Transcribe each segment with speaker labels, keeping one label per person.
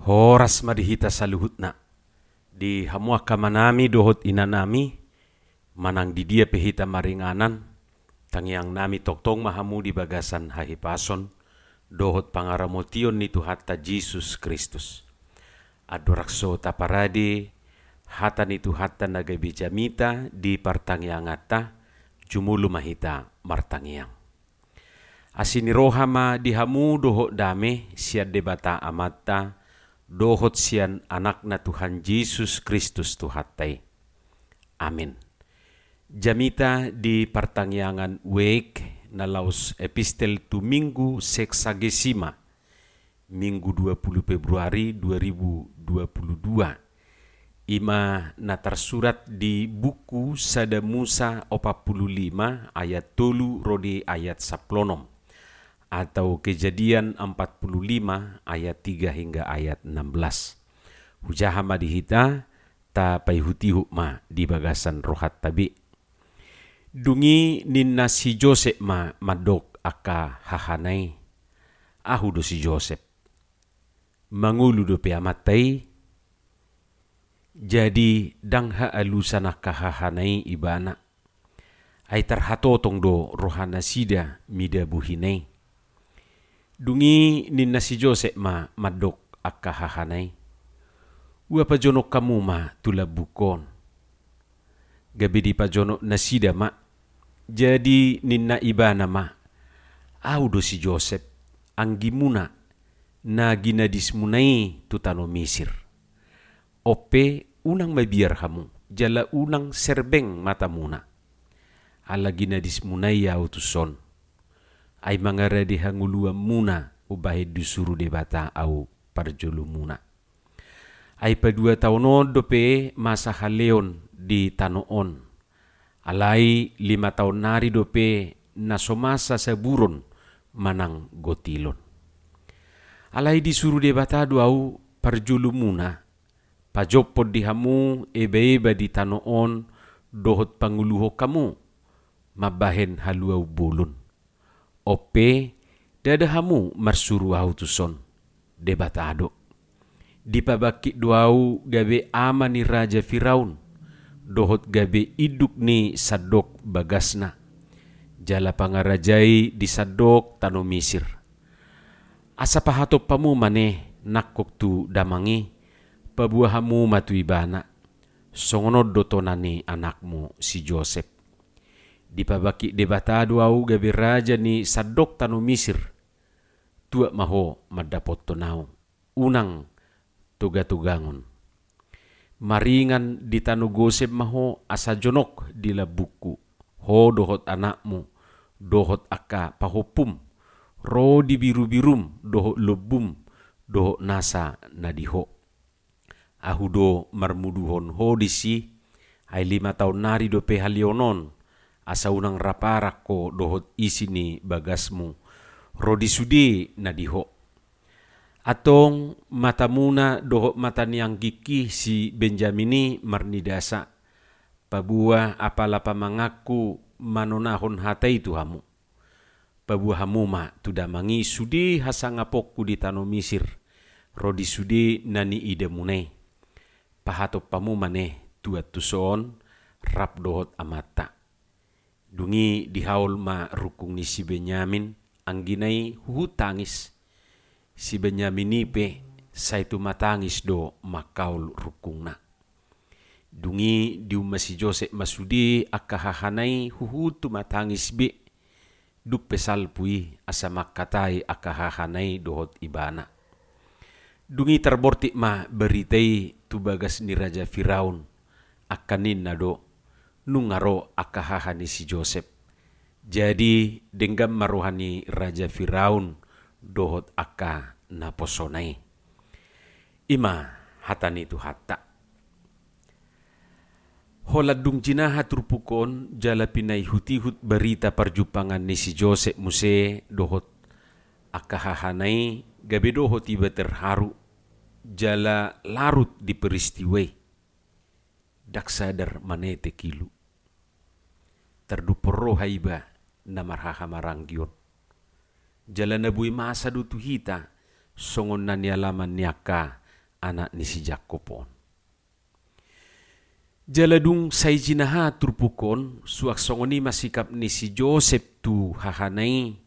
Speaker 1: Horas madihita saluhutna. Di hamua kamanami dohot inanami, manang di dia pehita maringanan, tangiang nami toktong mahamu di bagasan hahipason, dohot pangaramotion ni Tuhatta Jesus Kristus. Adorakso taparadi, hata ni Tuhatta nagabijamita di partangiangata, jumulu mahita martangiang. Asini rohama dihamu dohot dame siad debata amatta, dohot sian anak na Tuhan Yesus Kristus Tuhattai. Amin. Jamita di pertangyangan wek na laus epistel tu minggu seksagesima, minggu 20 Februari 2022. Ima na tersurat di buku Sada Musa 45 ayat 3 rodi ayat 10. Atau Kejadian 45 ayat 3 hingga ayat 16. Hujahama dihita ta paihuti hukma di bagasan rohat tabi. Dungi ninna si Joseph madok aka hahanay. Ahudo si Joseph. Mangulu do peamatai. Jadi dang haalusan aka hahanay ibana. Ay tarhatotong do rohana sida mida buhinay. Dungi ninna si Joseph madok akka hahanay. Ua pajonok kamu tula bukon. Gabi di pajonok nasida Jadi ninna ibana Audo si Joseph anggimuna na ginadismunai tutano Misir. Ope unang mabiar hamu. Jala unang serbeng matamuna. Ala ginadismunai ya utuson. Ay mangaradi hanguluam muna ubahid disuruh debata au parjulu muna. Ay pa 2 tahun dope masa haleon di tanoon. Alay 5 tahun nari dope nasomasa seburon manang gotilon. Alay disuruh debata au parjulu muna. Pajopod dihamu eba-eba di tanoon dohot panguluho kamu. Mabahen haluau bulun. Ope dadahamu marsuru tuson debatado. Dipabaki duau gabe ama ni Raja Firaun. Dohot gabe iduk ni sadok bagasna. Jala pangarajai di sadok tano Misir. Asa pahatop pamu maneh nakok tu damangi. Pabuahamu matuibana. Songonod dotonani anakmu si Joseph. Dipabaki debatado au gabi raja ni sadok tano Misir. Tua maho madapot tonau. Unang tuga-tugangon. Maringan di tano Gosep maho asa jonok di labuku. Ho dohot anakmu. Dohot aka pahopum. Ro di biru-birum dohot lebum. Dohot nasa nadiho. Ahudo marmuduhon ho disi. Ay 5 tahun nari dope halionon. Asa unang raparak ko dohot isi ni bagasmu. Rodi sudi nadiho. Atong matamuna dohot mataniang giki si Benjamini marnidasa. Pabua apala pamangaku manonahon hatai tuhamu. Pabua hamuma tudamangi sudi hasangapokku di tano Misir. Rodi sudi nani ide munai. Pahatop pamumane tuat tuson rap dohot amata. Dungi dihaul rukung ni si Benyamin, angginay hutangis. Si Benyamin ipe, sa itu matangis do makaul rukungna. Dungi diuma si Joseph masudi akahahanay huhutu matangis be. Duk pesal pui asa makatay akahahanay dohot ibana. Dungi terbortik beritay tubagas ni Raja Firaun. Akanin na do. Nungaro akahahani si Joseph. Jadi denggam maruhani Raja Firaun dohot aka naposonai. Ima hatani tu hatta. Holadung jinahat rupukon jala pinay hutihut berita perjupangan ni si Joseph muse dohot akahahanai gabe dohot tiba terharu jala larut di peristiwai. Dak sadar manete kilu. Terduporo haiba na marhahamaranggion. Jala nabui masa dutu hita songon na nialaman niaka anak ni si Jakopon. Jaladung say jinaha turpukon suak songoni masikap ni si Joseph tu hahanay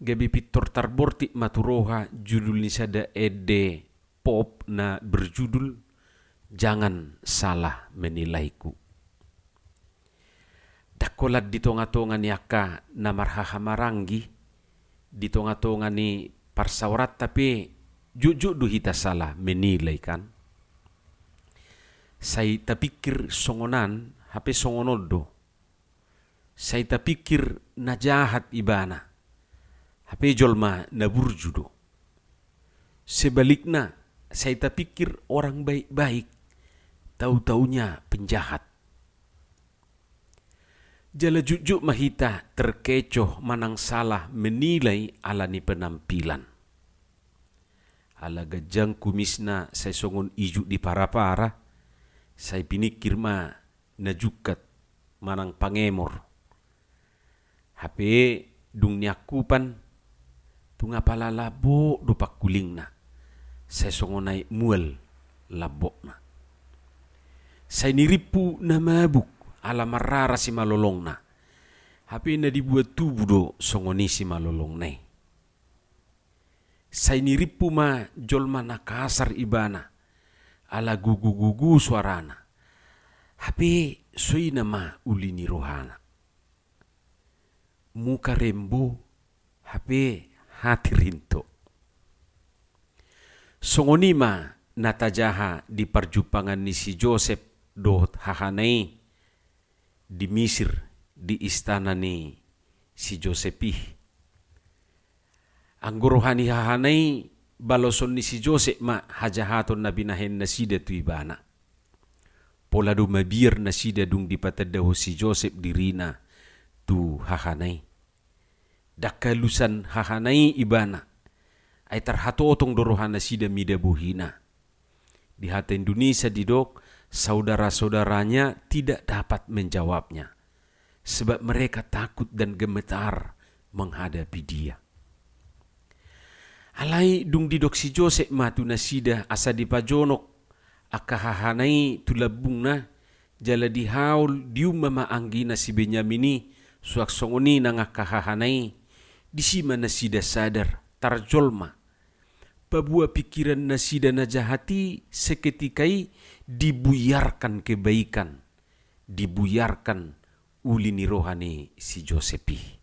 Speaker 1: gabi pitor tarborti maturoha judul ni sada ede pop na berjudul Jangan Salah Menilaiku. Dakolat di tonga-tonga ni aka na marhahamaranggi di tonga-tonga ni parsaurat tapi jujur du hita salah menilai kan. Saya tapikir songonan hape songonodo. Saya tapikir na jahat ibana. Hape jolma na burjudo. Sebaliknya saya tapikir orang baik-baik. Tahu-taunya penjahat. Jala jujuk mahita terkecoh manang salah menilai ala ni penampilan. Ala gajang kumisna saya songon ijuk di para-para. Saya pinikir ma najukat manang pangemor. Hape dung nyakupan tunga pala labo dopak kuling na. Saya songonai muel labok na. Saya niripu na mabuk ala marara si malolong na. Hape na dibuat tubuh do songoni si malolong na. Saya niripu ma jolma na kasar ibana. Ala gugu-gugu suarana. Hape sui nama uli ni rohana. Muka rembo, hape hati rinto. Songonima natajaha di perjupangan ni si Joseph dot hahanai di Mesir di istana ni si Josepi. Anggorohani hahanai baloson ni si Joseph ma hajahaton na binahen na sida tu ibana. Polado mabir na sida dung dipatadaho si Joseph dirina tu hahanay. Dakalusan hahanay ibana ay tarhatotong dorohan na sida midabuhina. Di hata Indonesia didok, saudara-saudaranya tidak dapat menjawabnya. Sebab mereka takut dan gemetar menghadapi dia. Alai dung didok si Joseph matu nasida asa dipajonok akahahanay tulabung na jala dihaul dium mamaanggi na si Benyamini suak songoni nang akahahanay disima nasida sadar tarjolma pabua pikiran nasida na jahati seketikai dibuyarkan kebaikan dibuyarkan uli ni rohani si Josepi.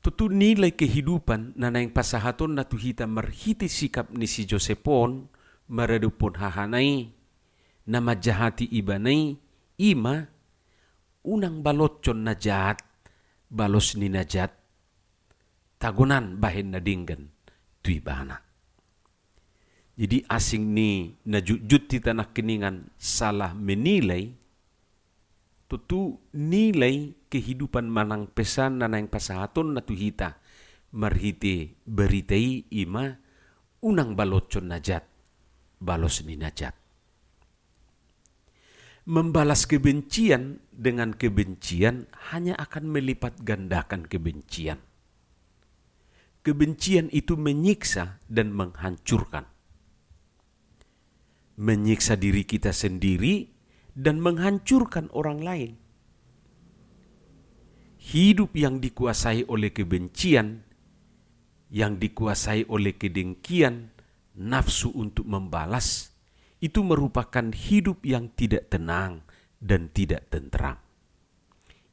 Speaker 1: Tutu nilai kehidupan na naing pasahaton na tuhita marhiti sikap ni si Josepon maradupon hahanay na majahati ibanay ima unang balotyon na jahat balos ni najat tagunan bahen na dinggan tu ibana. Jadi asing ni najujut ti tanah keningan salah menilai tutu nilai kehidupan manang pesan na naing pasahaton na tuhita marhiti beritai ima unang balotyon najat balos ni najat. Membalas kebencian dengan kebencian hanya akan melipat gandakan kebencian. Kebencian itu menyiksa dan menghancurkan. Menyiksa diri kita sendiri dan menghancurkan orang lain. Hidup yang dikuasai oleh kebencian, yang dikuasai oleh kedengkian, nafsu untuk membalas, itu merupakan hidup yang tidak tenang dan tidak tentram.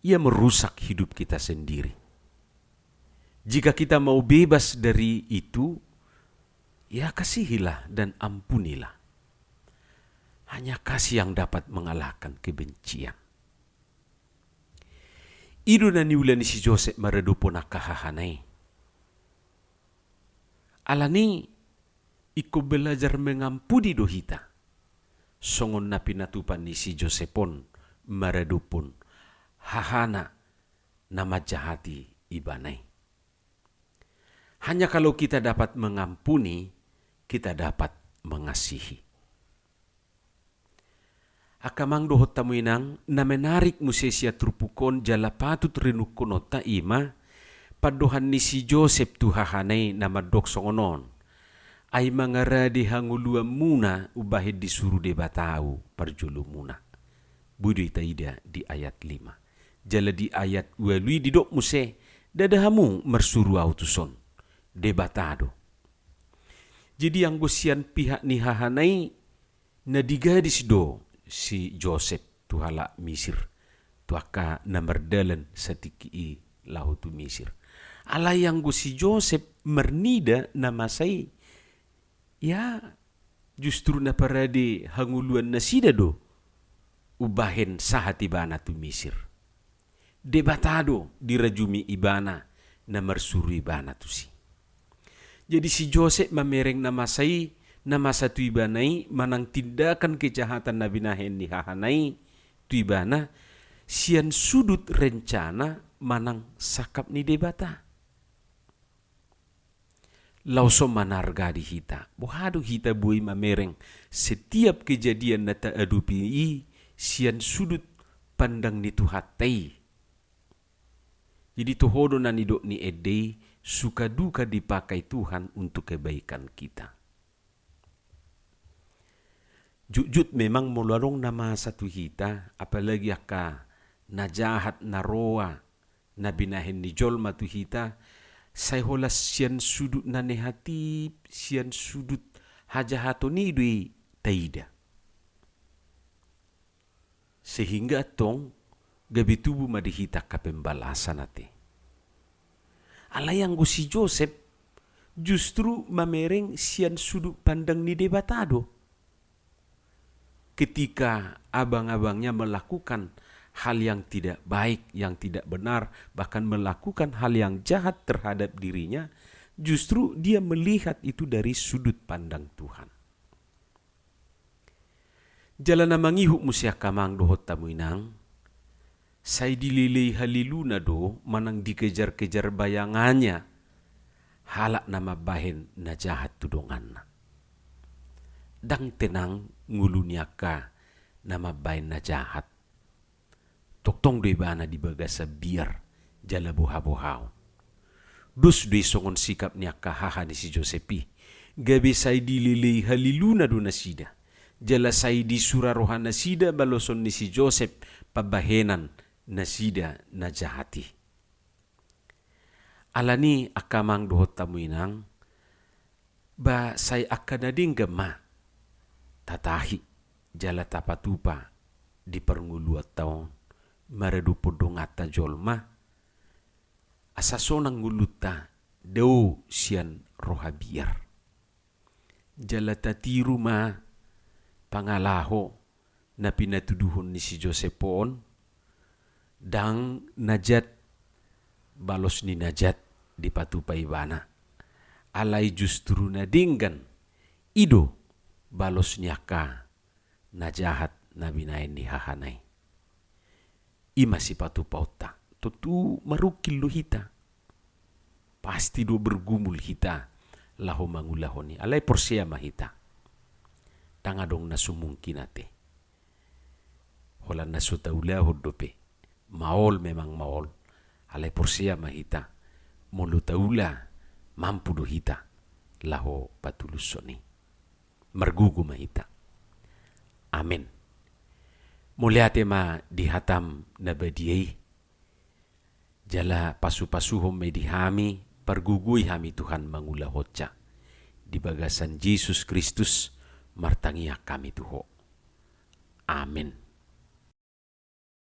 Speaker 1: Ia merusak hidup kita sendiri. Jika kita mau bebas dari itu, ya kasihilah dan ampunilah. Hanya kasih yang dapat mengalahkan kebencian. Idu na niulani si Joseph maradupo na kahahanay. Alani, iko belajar mengampuni dohita. Songon na pinatupan ni si Josephon maradupon hahana na majahati ibanay. Hanya kalau kita dapat mengampuni, kita dapat mengasihi. Akamang dohot tamuinang na menarik musesya trupukon jala patut rinukono taima padohan ni si Joseph tu hahanay na madok songonon. Ay mangaradi hangulua muna ubahid disuruh debatau parjulu muna. Budu itaida di ayat 5. Jala di ayat 2 didok muse dadahamu mersuru autuson debatado. Jadi yang gusian pihak ni hahanai na digadis do si Joseph tuhala Misir. Tuaka na merdalan satiki lahutu Misir. Ala yang si Joseph mernida na masai ya justru na parade hanguluan na sida do ubahin sahati bana tu Misir. Debatado dirajumi ibana na mersuru ibana tu si. Jadi si Joseph mamereng na masai na masa tu ibanai manang tindakan kejahatan na binahen ni hahanai tu ibana sian sudut rencana manang sakap ni debata. Lauso manarga di hita. Bohado hita bui mamereng setiap kejadian na taadupi sian sudut pandang ni tuhatai. Jadi tuhodo na nidok ni edei suka duka dipakai Tuhan untuk kebaikan kita. Jujut memang melarong nama satu hita, apalagi aka na jahat na roa na binahin ni jolma tu hita, say holas sian sudut na nehatip, sian sudut hajahato ni dui taida. Sehingga tong gabi tubuh madihita kapembalasan ate. Alayang si Joseph justru mamereng sian sudut pandang ni debatado. Ketika abang-abangnya melakukan hal yang tidak baik, yang tidak benar, bahkan melakukan hal yang jahat terhadap dirinya, justru dia melihat itu dari sudut pandang Tuhan. Jalan mangihu musya kamang dohot tamuinang, say dililei haliluna do manang dikejar-kejar bayangannya, halak nama bahen na jahat tudongan. Dang tenang ngulunya ka nama bahen na jahat. Toktong doi bana di bagasa biar jala boha-bohao. Dus doi songon sikap niya kahaha ni si Josepi. Gabi say dililei haliluna do nasida. Jala say di surarohan nasida baloson ni si Joseph pabahenan nasida na jahati. Alani akamang dohot tamuinang ba say akadading gema tatahi jala tapatupa di pernguluat taon maredu podongata jolma asasonang nguluta deu sian roha biar jala tatiru ma pangalaho na pinatuduhon ni si Josepon dang najat balos ni najat di patupai bana alai justru na dinggan ido balos niya ka na jahat na binain ni hahanay. Ima si patupauta, tutu marukil lo hita. Pasti do bergumul hita, laho mangulaho ni. Alay porsia mahita. Tangadong nasumungkin ate. Holan nasutaulaho dope. Maol memang maol. Alay porsia mahita. Molutaula mampu do hita. Laho patulusoni. Margugu mahita. Amin. Muliate ma dihatam na badiyay. Jala pasu-pasuhom may dihami, pargugui hami Tuhan mangulahotsa. Di bagasan Jesus Kristus, martangiya kami tuho. Amin.